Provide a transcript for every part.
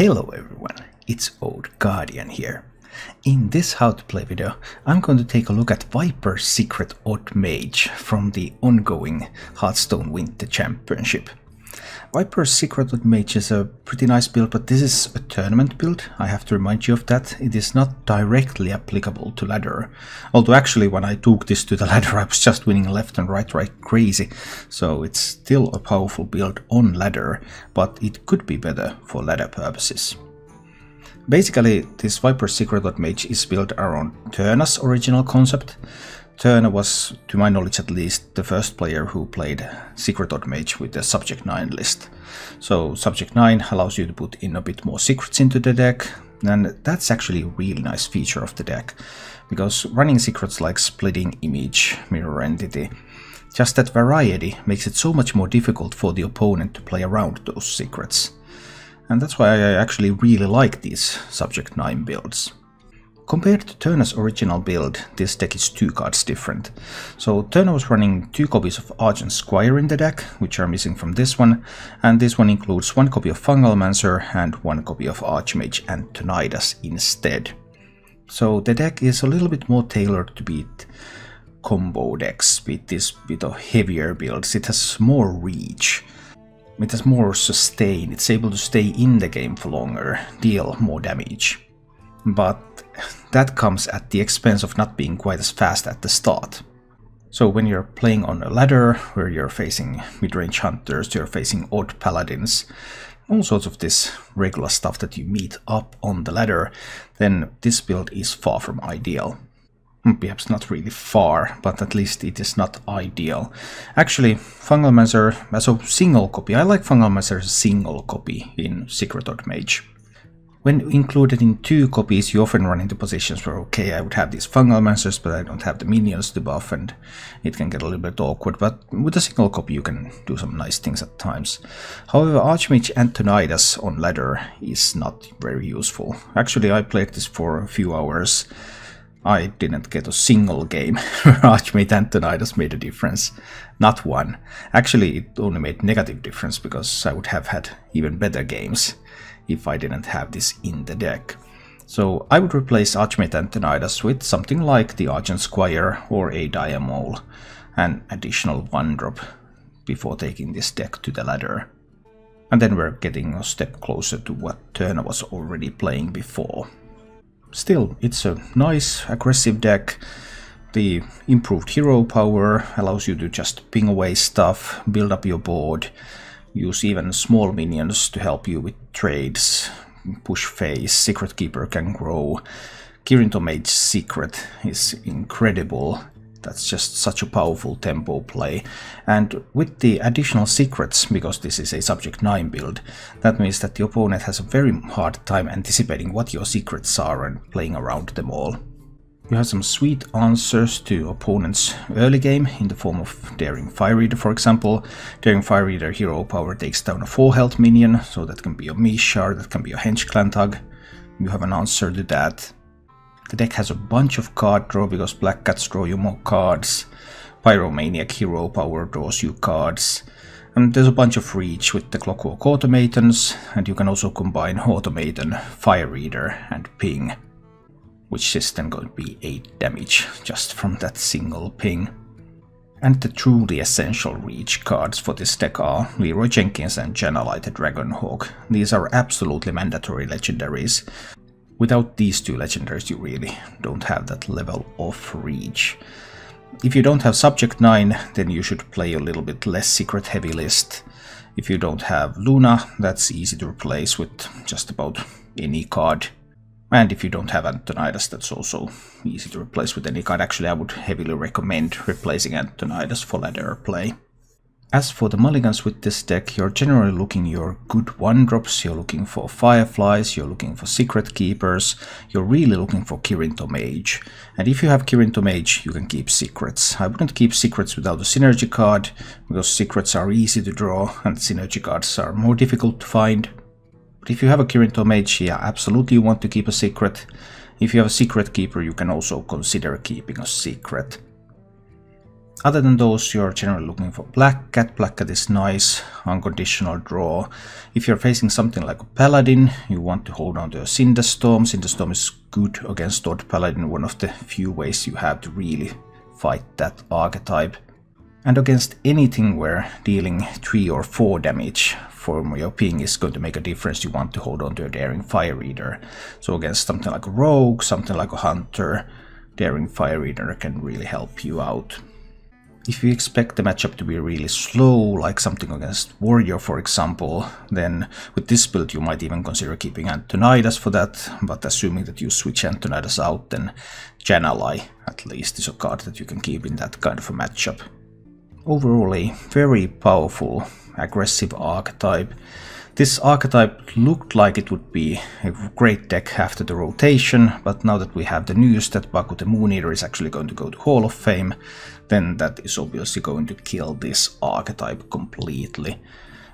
Hello everyone, it's Odd Guardian here. In this how to play video, I'm going to take a look at Viper's Secret Odd Mage from the ongoing Hearthstone Winter Championship. Viper's Secret Odd Mage is a pretty nice build, but this is a tournament build. I have to remind you of that. It is not directly applicable to ladder. Although actually when I took this to the ladder I was just winning left and right like crazy. So it's still a powerful build on ladder, but it could be better for ladder purposes. Basically, this Viper's Secret Odd Mage is built around Turna's original concept. Turna was, to my knowledge at least, the first player who played Secret Odd Mage with the Subject 9 list. So Subject 9 allows you to put in a bit more secrets into the deck, and that's actually a really nice feature of the deck, because running secrets like Splitting Image, Mirror Entity, just that variety makes it so much more difficult for the opponent to play around those secrets. And that's why I actually really like these Subject 9 builds. Compared to Turna's original build, this deck is 2 cards different. So Turna was running 2 copies of Argent Squire in the deck, which are missing from this one, and this one includes 1 copy of Fungalmancer and 1 copy of Archmage and Tonidas instead. So the deck is a little bit more tailored to beat combo decks, beat this bit of heavier builds. It has more reach. It has more sustain, it's able to stay in the game for longer, deal more damage. But that comes at the expense of not being quite as fast at the start. So when you're playing on a ladder, where you're facing Midrange Hunters, you're facing Odd Paladins, all sorts of this regular stuff that you meet up on the ladder, then this build is far from ideal. Perhaps not really far, but at least it is not ideal. Actually, Fungalmancer as a single copy, I like Fungalmancer as a single copy in Secret Odd Mage. When included in 2 copies, you often run into positions where, okay, I would have these Fungalmancers, but I don't have the minions to buff, and it can get a little bit awkward, but with a single copy you can do some nice things at times. However, Archmage and Tonidas on ladder is not very useful. Actually, I played this for a few hours. I didn't get a single game where Archmage and Tonidas made a difference. Not one. Actually, it only made negative difference, because I would have had even better games if I didn't have this in the deck. So I would replace Archmage and Tonidas with something like the Argent Squire or a Diamole, an additional 1-drop before taking this deck to the ladder. And then we're getting a step closer to what Turna was already playing before. Still, it's a nice, aggressive deck. The improved hero power allows you to just ping away stuff, build up your board, use even small minions to help you with trades, push phase, Secret Keeper can grow. Kirin Mage's secret is incredible. That's just such a powerful tempo play. And with the additional secrets, because this is a Subject 9 build, that means that the opponent has a very hard time anticipating what your secrets are and playing around them all. You have some sweet answers to opponents' early game in the form of Daring Fire Eater, for example. Daring Fire Eater hero power takes down a 4 health minion, so that can be a Mishar, that can be a Hench Clan Tug. You have an answer to that. The deck has a bunch of card draw, because Black Cats draw you more cards. Pyromaniac hero power draws you cards. And there's a bunch of reach with the Clockwork Automatons, and you can also combine Automaton, Fire Eater and Ping, which is then going to be 8 damage just from that single ping. And the truly essential reach cards for this deck are Leroy Jenkins and Janna the Dragonhawk. These are absolutely mandatory legendaries. Without these 2 legendaries you really don't have that level of reach. If you don't have Subject 9, then you should play a little bit less secret heavy list. If you don't have Luna, that's easy to replace with just about any card. And if you don't have Antonidas, that's also easy to replace with any card. Actually, I would heavily recommend replacing Antonidas for ladder play. As for the mulligans with this deck, you're generally looking your good 1-drops, you're looking for Fireflies, you're looking for Secret Keepers, you're really looking for Kirin Mage. And if you have Kirin Mage, you can keep secrets. I wouldn't keep secrets without a synergy card, because secrets are easy to draw and synergy cards are more difficult to find. But if you have a Kirin Mage, yeah, absolutely you want to keep a secret. If you have a Secret Keeper, you can also consider keeping a secret. Other than those, you're generally looking for Black Cat. Black Cat is nice, unconditional draw. If you're facing something like a Paladin, you want to hold on to a Cinderstorm. Cinderstorm is good against Odd Paladin, one of the few ways you have to really fight that archetype. And against anything where dealing 3 or 4 damage from your ping is going to make a difference, you want to hold on to a Daring Fire Eater. So against something like a Rogue, something like a Hunter, Daring Fire Eater can really help you out. If you expect the matchup to be really slow, like something against Warrior for example, then with this build you might even consider keeping Antonidas for that, but assuming that you switch Antonidas out, then Jan'alai at least is a card that you can keep in that kind of a matchup. Overall a very powerful, aggressive archetype. This archetype looked like it would be a great deck after the rotation, but now that we have the news that Baku the Moon Eater is actually going to go to Hall of Fame, then that is obviously going to kill this archetype completely.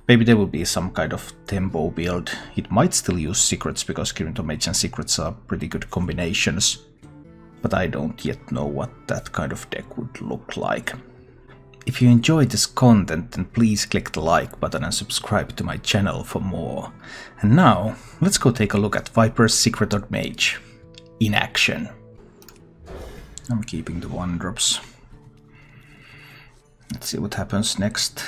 Maybe there will be some kind of tempo build. It might still use secrets, because Kirinto Mage and secrets are pretty good combinations. But I don't yet know what that kind of deck would look like. If you enjoyed this content, then please click the like button and subscribe to my channel for more. And now, let's go take a look at Viper's Secret Odd Mage in action. I'm keeping the 1-drops. Let's see what happens next.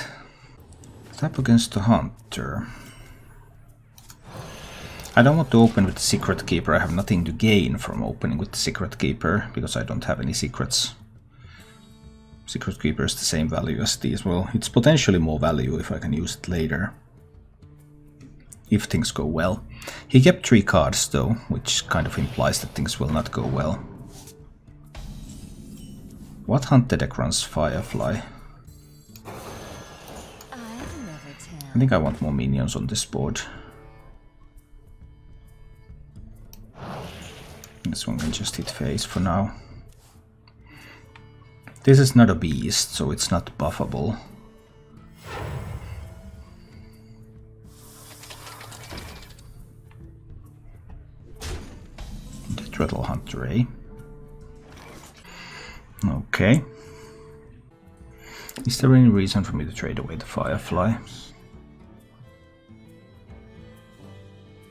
Tap against the Hunter. I don't want to open with the Secret Keeper. I have nothing to gain from opening with the Secret Keeper, because I don't have any secrets. Secret Keeper is the same value as these. Well, it's potentially more value if I can use it later, if things go well. He kept 3 cards though, which kind of implies that things will not go well. What Hunter deck runs Firefly? I think I want more minions on this board. This one can just hit face for now. This is not a beast, so it's not buffable. Deathrattle Hunter, eh? Okay. Is there any reason for me to trade away the Firefly?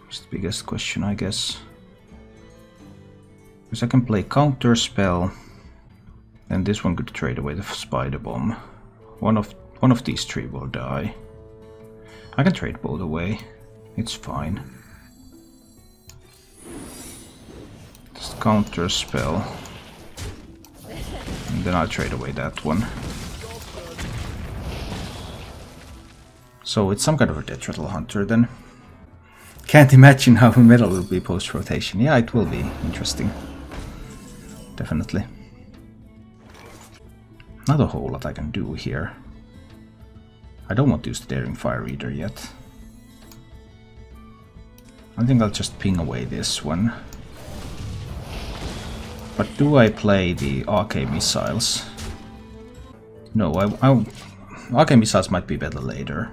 It's the biggest question, I guess. Because I can play Counter Spell, and this one could trade away the Spider Bomb. One of these 3 will die. I can trade both away. It's fine. Just Counter Spell, and then I'll trade away that one. So it's some kind of a Deathrattle Hunter then. Can't imagine how metal will be post-rotation. Yeah, it will be interesting. Definitely. Not a whole lot I can do here. I don't want to use the Daring Fire Eater yet. I think I'll just ping away this one. But do I play the Arcane Missiles? No, Arcane Missiles might be better later.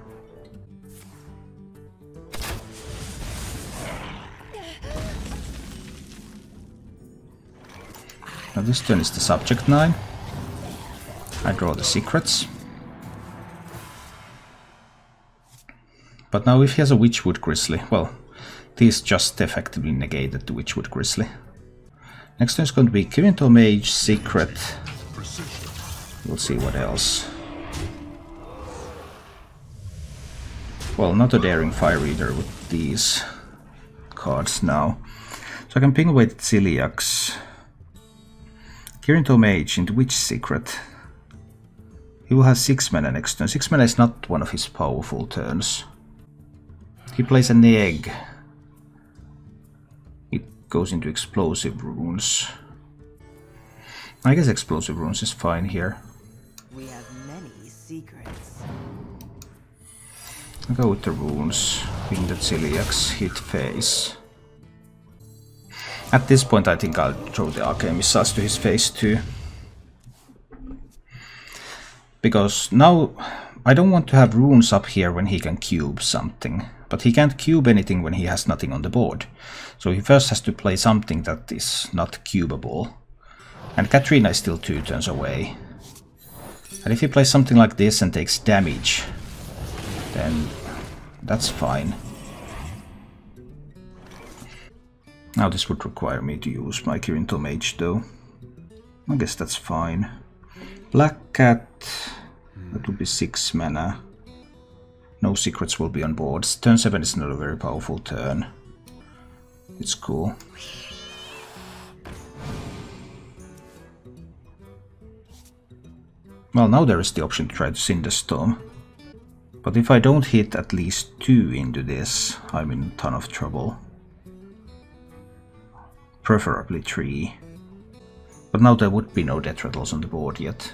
Now this turn is the Subject 9. I draw the secrets. But now if he has a Witchwood Grizzly, well, these just effectively negated the Witchwood Grizzly. Next turn is going to be Kirinto Mage, Secret. We'll see what else. Well, not a Daring Fire Eater with these cards now. So I can ping away the Ziliax. Kirinto Mage into Witch Secret. He will have 6 mana next turn. 6 mana is not one of his powerful turns. He plays an egg. It goes into Explosive Runes. I guess Explosive Runes is fine here. We have many secrets. I'll go with the runes. Ping the Ziliax, hit face. At this point I think I'll throw the Arcane Missiles to his face too. Because now I don't want to have runes up here when he can cube something. But he can't cube anything when he has nothing on the board. So he first has to play something that is not cubable. And Katrina is still 2 turns away. And if he plays something like this and takes damage, then that's fine. Now this would require me to use my Hearthstone Mage though. I guess that's fine. Black Cat, that would be 6 mana. No secrets will be on board. Turn 7 is not a very powerful turn. It's cool. Well, now there is the option to try to Cinderstorm. But if I don't hit at least 2 into this, I'm in a ton of trouble. Preferably 3. But now there would be no Deathrattles on the board yet.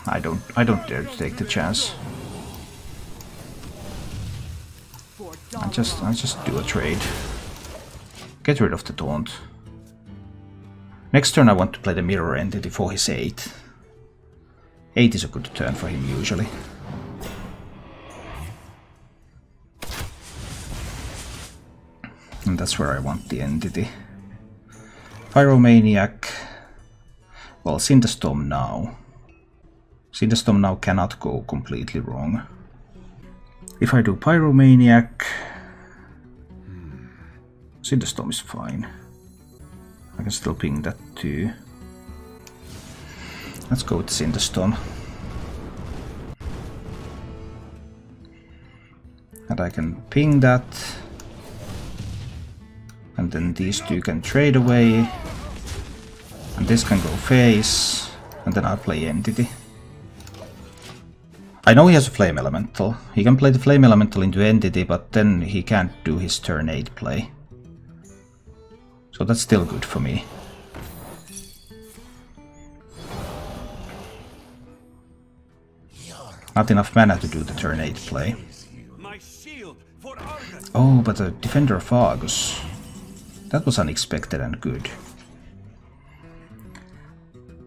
I don't dare to take the chance. I just do a trade. Get rid of the taunt. Next turn I want to play the mirror entity for his 8. 8 is a good turn for him usually. And that's where I want the entity. Pyromaniac. Well, Cinderstorm now. Cinderstorm now cannot go completely wrong. If I do Pyromaniac, Cinderstorm is fine. I can still ping that too. Let's go with Cinderstorm. And I can ping that. And then these two can trade away. And this can go face. And then I'll play entity. I know he has a Flame Elemental. He can play the Flame Elemental into entity, but then he can't do his turn 8 play. So that's still good for me. Not enough mana to do the turn 8 play. Oh, but a Defender of Argus. That was unexpected and good.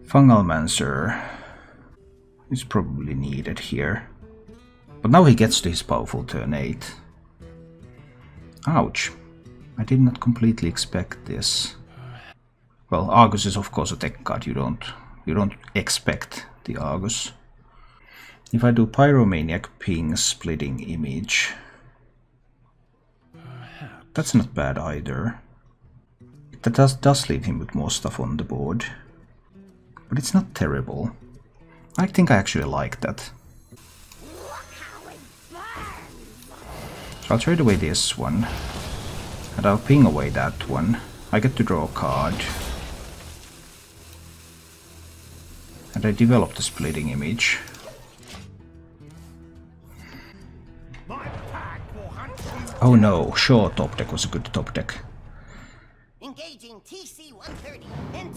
Fungalmancer is probably needed here. But now he gets to his powerful turn 8. Ouch. I did not completely expect this. Well, Argus is of course a tech card. You don't expect the Argus. If I do Pyromaniac ping Splitting Image, that's not bad either. That does leave him with more stuff on the board. But it's not terrible. I think I actually like that. So I'll trade away this one. And I'll ping away that one. I get to draw a card. And I develop the Splitting Image. Oh no, sure, top deck was a good top deck.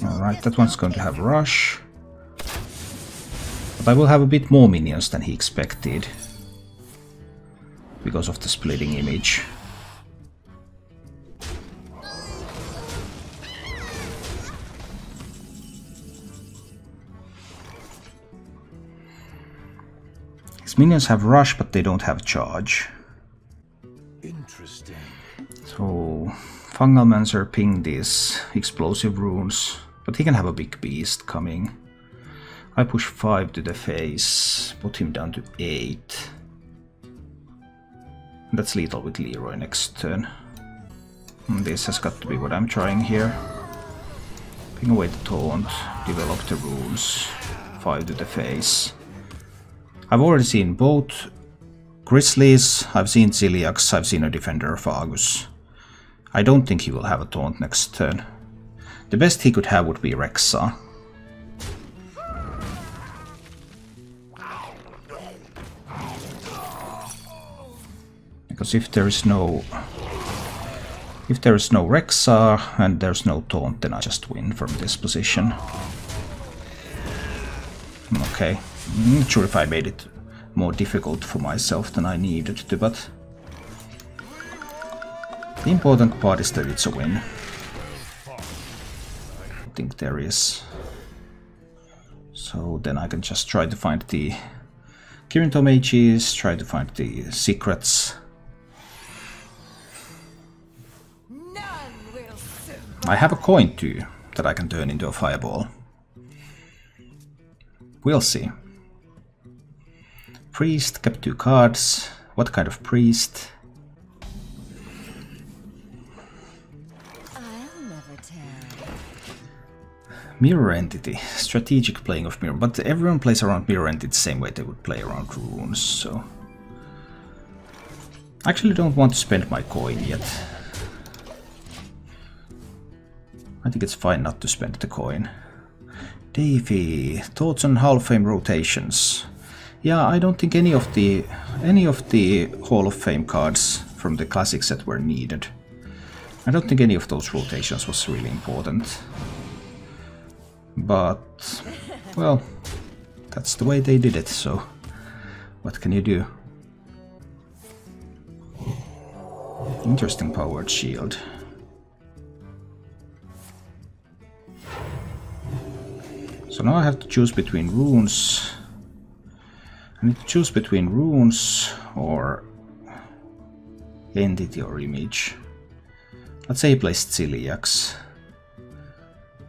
Alright, that one's going to have Rush. But I will have a bit more minions than he expected. Because of the Splitting Image. His minions have Rush, but they don't have Charge. Interesting. So Fungalmancer ping these explosive runes, but he can have a big beast coming. I push 5 to the face, put him down to 8. That's lethal with Leroy next turn. And this has got to be what I'm trying here. Ping away the taunt, develop the runes, 5 to the face. I've already seen both Grizzlies, I've seen Ziliax, I've seen a Defender of Argus. I don't think he will have a taunt next turn. The best he could have would be Rexa. Because if there is no Rexa and there's no taunt, then I just win from this position. Okay, I'm not sure if I made it more difficult for myself than I needed to, but the important part is that it's a win. I think there is. So then I can just try to find the Hearthstone Mages, try to find the secrets. I have a coin to that I can turn into a fireball. We'll see. Priest, kept 2 cards. What kind of priest? I'll never tell. Mirror entity. Strategic playing of mirror. But everyone plays around mirror entity the same way they would play around runes, so... I actually don't want to spend my coin yet. I think it's fine not to spend the coin. Davey, thoughts on Hall of Fame rotations? Yeah, I don't think any of the Hall of Fame cards from the classic set were needed. I don't think any of those rotations was really important. But, well, that's the way they did it, so what can you do? Interesting powered shield. So now I have to choose between runes. I need to choose between runes or entity or image. Let's say he plays Ziliax.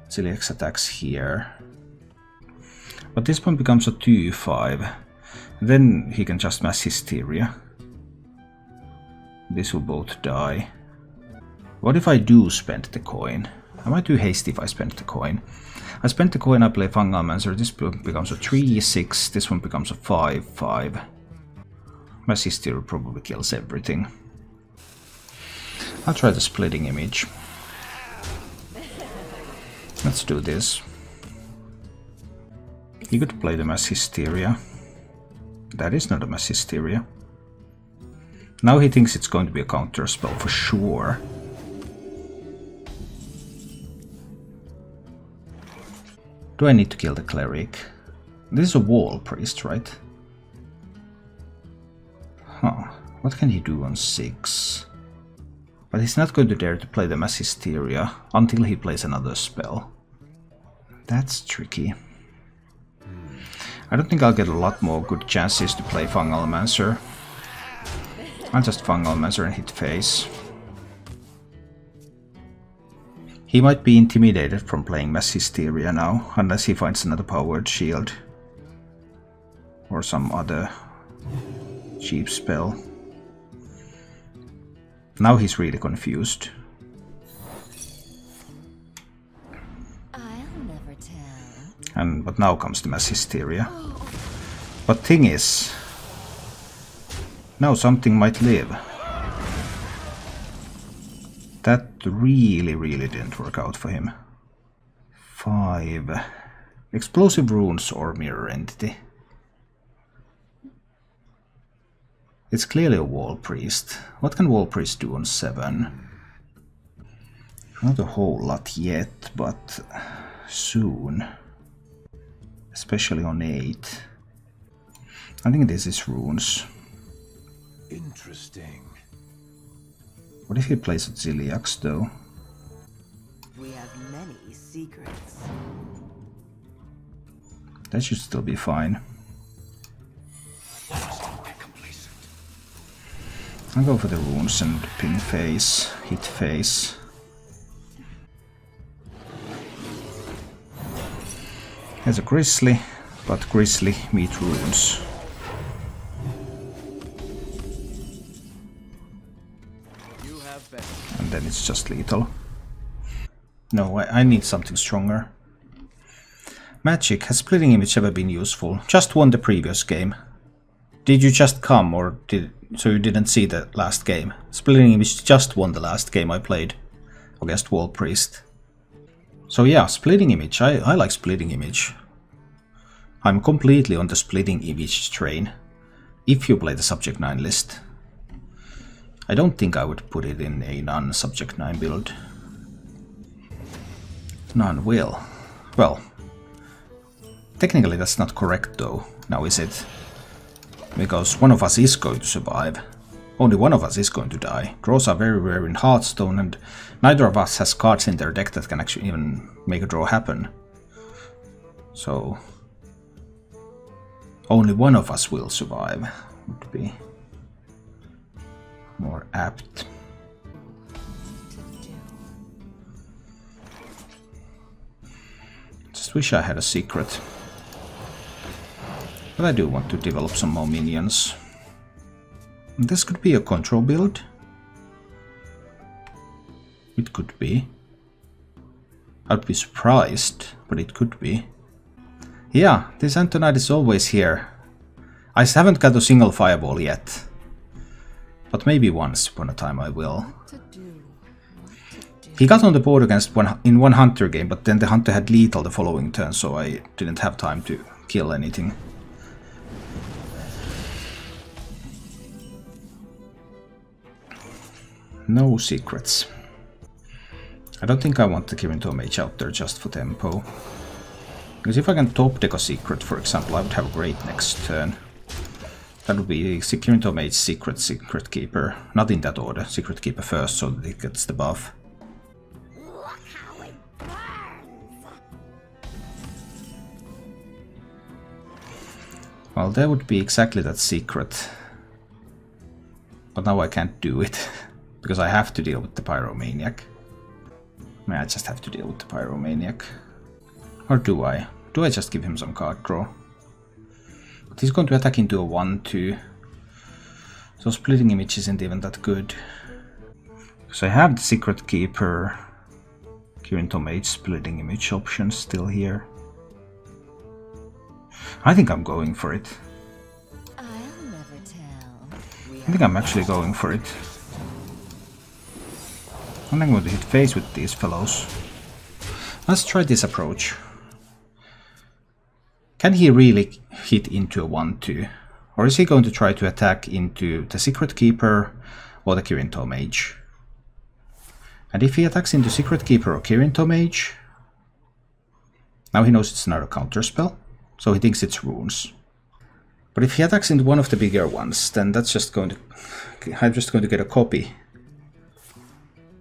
Ziliax attacks here. But this one becomes a 2/5. Then he can just mass hysteria. This will both die. What if I do spend the coin? I might do hasty if I spend the coin. I spent the coin, I play Fungal Mancer, this becomes a 3/6, this one becomes a 5/5. Mass hysteria probably kills everything. I'll try the splitting image. Let's do this. You could play the mass hysteria. That is not a mass hysteria. Now he thinks it's going to be a counter spell for sure. Do I need to kill the cleric? This is a wall priest, right? Huh. What can he do on 6? But he's not going to dare to play the mass hysteria until he plays another spell. That's tricky. I don't think I'll get a lot more good chances to play Fungal Mancer. I'll just Fungal Mancer and hit face. He might be intimidated from playing Mass Hysteria now, unless he finds another powered shield. Or some other cheap spell. Now he's really confused. I'll never tell. But now comes the Mass Hysteria. But thing is, now something might live. That really didn't work out for him. 5. Explosive runes or mirror entity. It's clearly a wall priest. What can wall priest do on 7? Not a whole lot yet, but soon. Especially on 8. I think this is runes. Interesting. What if he plays a Ziliax though? We have many secrets. That should still be fine. I'll go for the runes and ping face, hit face. There's a grizzly, but grizzly meet runes. And then it's just lethal. No, I need something stronger. Magic, has splitting image ever been useful? Just won the previous game. Did you just come, or so you didn't see the last game? Splitting image just won the last game I played against Wall Priest. So yeah, splitting image. I like splitting image. I'm completely on the splitting image train. If you play the Subject 9 list. I don't think I would put it in a non-Subject 9 build. None will. Well, technically that's not correct though, now is it? Because one of us is going to survive. Only one of us is going to die. Draws are very rare in Hearthstone, and neither of us has cards in their deck that can actually even make a draw happen. So only one of us will survive, would be more apt. Just wish I had a secret. But I do want to develop some more minions. This could be a control build. It could be. I'd be surprised, but it could be. Yeah, this Antonite is always here. I haven't got a single fireball yet. But maybe once upon a time I will. He got on the board against one Hunter game, but then the Hunter had lethal the following turn, so I didn't have time to kill anything. No secrets. I don't think I want the Hearthstone Mage out there just for tempo. Because if I can top deck a secret, for example, I would have a great next turn. That would be Hearthstone Mage, Secret Keeper. Not in that order. Secret Keeper first, so that it gets the buff. Look how it burns. Well, there would be exactly that secret. But now I can't do it. Because I have to deal with the Pyromaniac. I just have to deal with the Pyromaniac. Or do I? Do I just give him some card draw? But he's going to attack into a 1-2. So splitting image isn't even that good. So I have the Secret Keeper, Hearthstone Mage splitting image option still here. I think I'm going for it. I'll never tell. I think I'm actually going for it. I'm going to hit face with these fellows. Let's try this approach. Can he really hit into a 1-2? Or is he going to try to attack into the Secret Keeper or the Hearthstone Mage? And if he attacks into Secret Keeper or Hearthstone Mage, now he knows it's not a counter spell, so he thinks it's runes. But if he attacks into one of the bigger ones, then that's just going to... I'm just going to get a copy.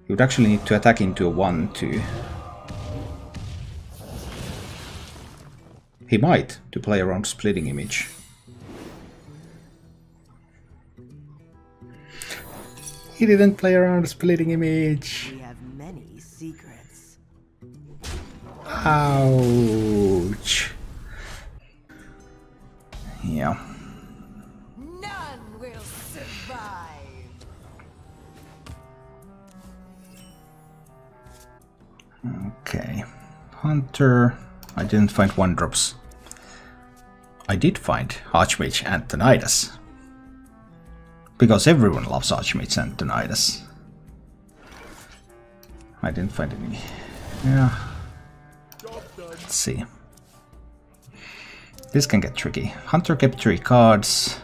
You would actually need to attack into a 1-2. He might, to play around splitting image. He didn't play around splitting image. We have many secrets. Ouch. Yeah. None will survive. Okay. Hunter. I didn't find 1-drops. I did find Archmage Antonidas. Because everyone loves Archmage Antonidas. I didn't find any. Yeah. Let's see. This can get tricky. Hunter kept 3 cards.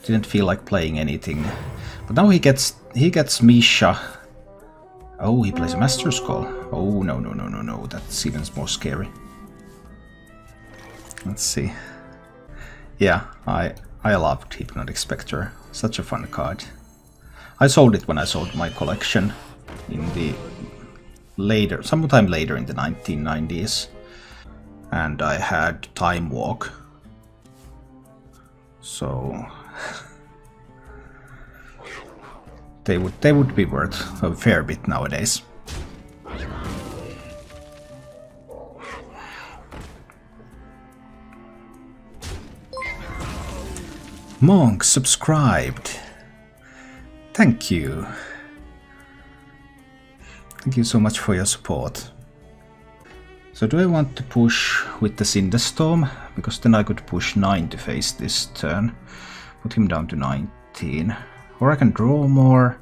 Didn't feel like playing anything. But now he gets Misha. Oh, he plays a Master's Call. Oh, no. That's even more scary. Let's see. Yeah, I loved Hypnotic Spectre. Such a fun card. I sold it when I sold my collection in the sometime later in the 1990s. And I had Time Walk. So they would be worth a fair bit nowadays. Monk subscribed. Thank you. Thank you so much for your support. So do I want to push with the Cinderstorm? Because then I could push 9 to face this turn. Put him down to 19. Or I can draw more.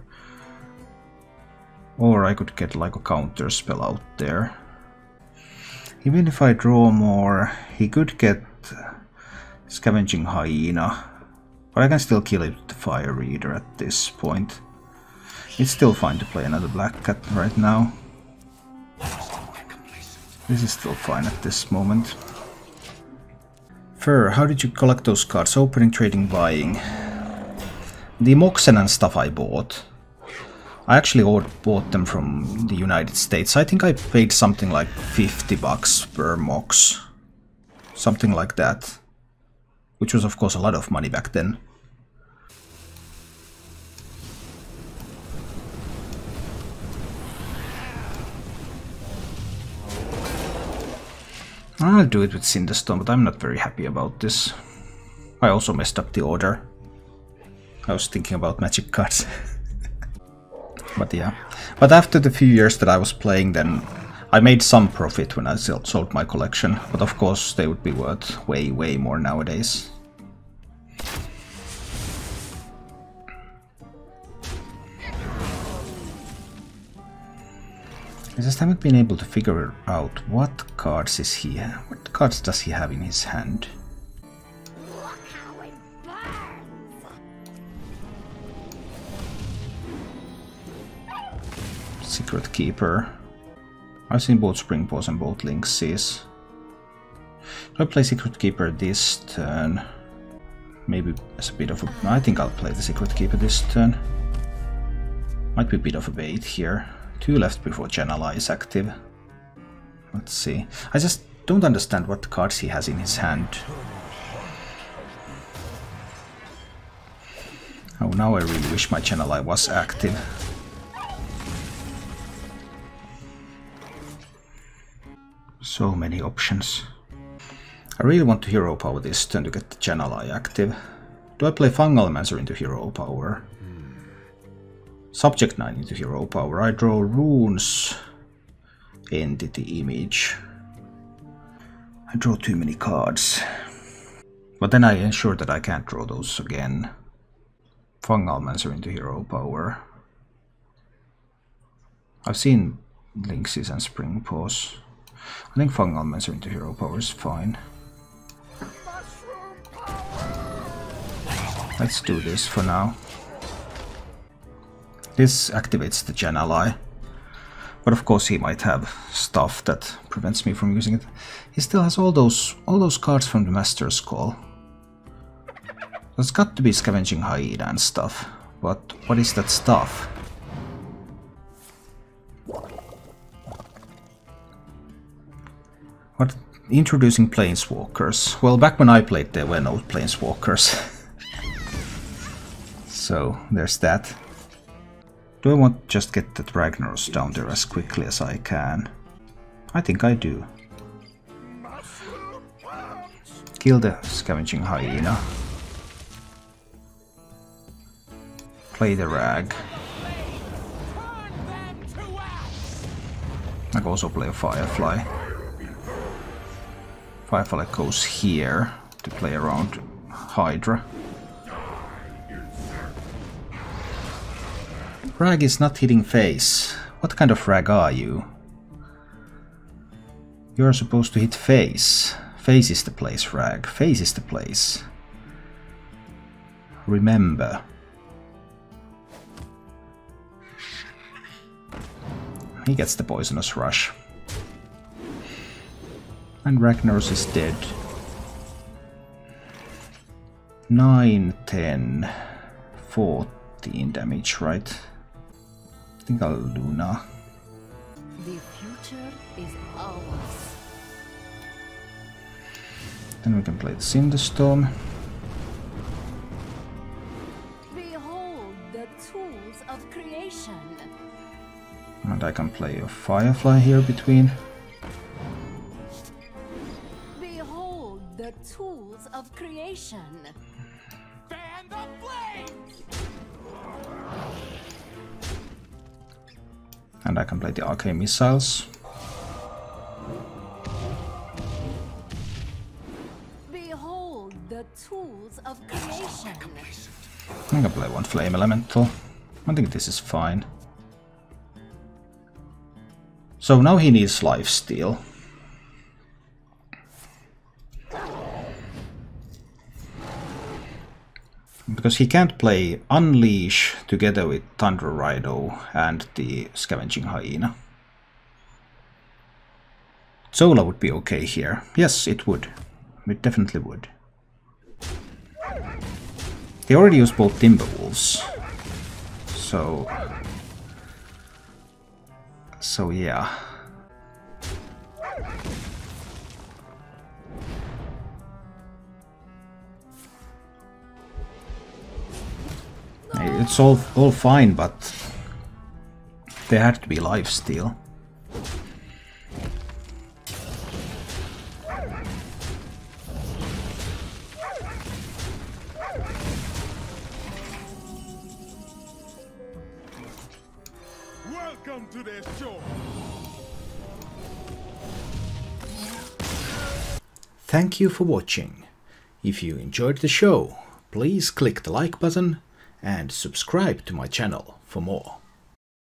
Or I could get like a counter spell out there. Even if I draw more, he could get Scavenging Hyena. But I can still kill it with the Fire Reader at this point. It's still fine to play another Black Cat right now. This is still fine at this moment. Fur, how did you collect those cards? Opening, trading, buying. The Moxen and stuff I bought. I actually bought them from the United States. I think I paid something like $50 per Mox. Something like that. Which was of course a lot of money back then. I'll do it with Cinderstone, but I'm not very happy about this. I also messed up the order. I was thinking about magic cards. But yeah. But after the few years that I was playing, then I made some profit when I sold my collection. But of course they would be worth way, way more nowadays. I just haven't been able to figure out what cards is he. What cards does he have in his hand? Look how it burns! Secret Keeper. I've seen both Spring Pause and both Lynxes. Do I play Secret Keeper this turn? Maybe as a bit of a... I think I'll play the Secret Keeper this turn. Might be a bit of a bait here. 2 left before Janala is active. Let's see. I just don't understand what cards he has in his hand. Oh, now I really wish my Janala was active. So many options. I really want to hero power this turn to get the Janala active. Do I play Fungalmancer into hero power? Subject 9 into hero power. I draw runes, entity image. I draw too many cards. But then I ensure that I can't draw those again. Fungalmancer into hero power. I've seen Lynxes and Spring Pause. I think Fungalmancer into hero power is fine. Let's do this for now. This activates the Janala, but of course he might have stuff that prevents me from using it. He still has all those cards from the Master's Call. There's got to be Scavenging Hyena and stuff, but what is that stuff? What? Introducing Planeswalkers. Well, back when I played there were no Planeswalkers. So there's that. Do I want to just get that Ragnaros down there as quickly as I can? I think I do. Kill the Scavenging Hyena. Play the Rag. I can also play a Firefly. Firefly goes here to play around Hydra. Rag is not hitting face. What kind of Rag are you? You're supposed to hit face. Face is the place, Rag. Face is the place. Remember. He gets the Poisonous Rush. And Ragnaros is dead. 9, 10, 14 damage, right? I think I'll Luna. The future is ours. Then we can play the Cinderstorm. Behold the tools of creation. And I can play a Firefly here between. Behold the tools of creation. Fan the flames! And I can play the Arcane Missiles. Behold the tools of creation. I can play one Flame Elemental. I think this is fine. So now he needs Lifesteal. Because he can't play Unleash together with Thunder Rhino and the Scavenging Hyena. Zola would be okay here. Yes, it would. It definitely would. They already used both Timberwolves. So yeah. It's all fine, but there had to be lifesteal. Welcome to their shore. Thank you for watching. If you enjoyed the show, please click the like button and subscribe to my channel for more.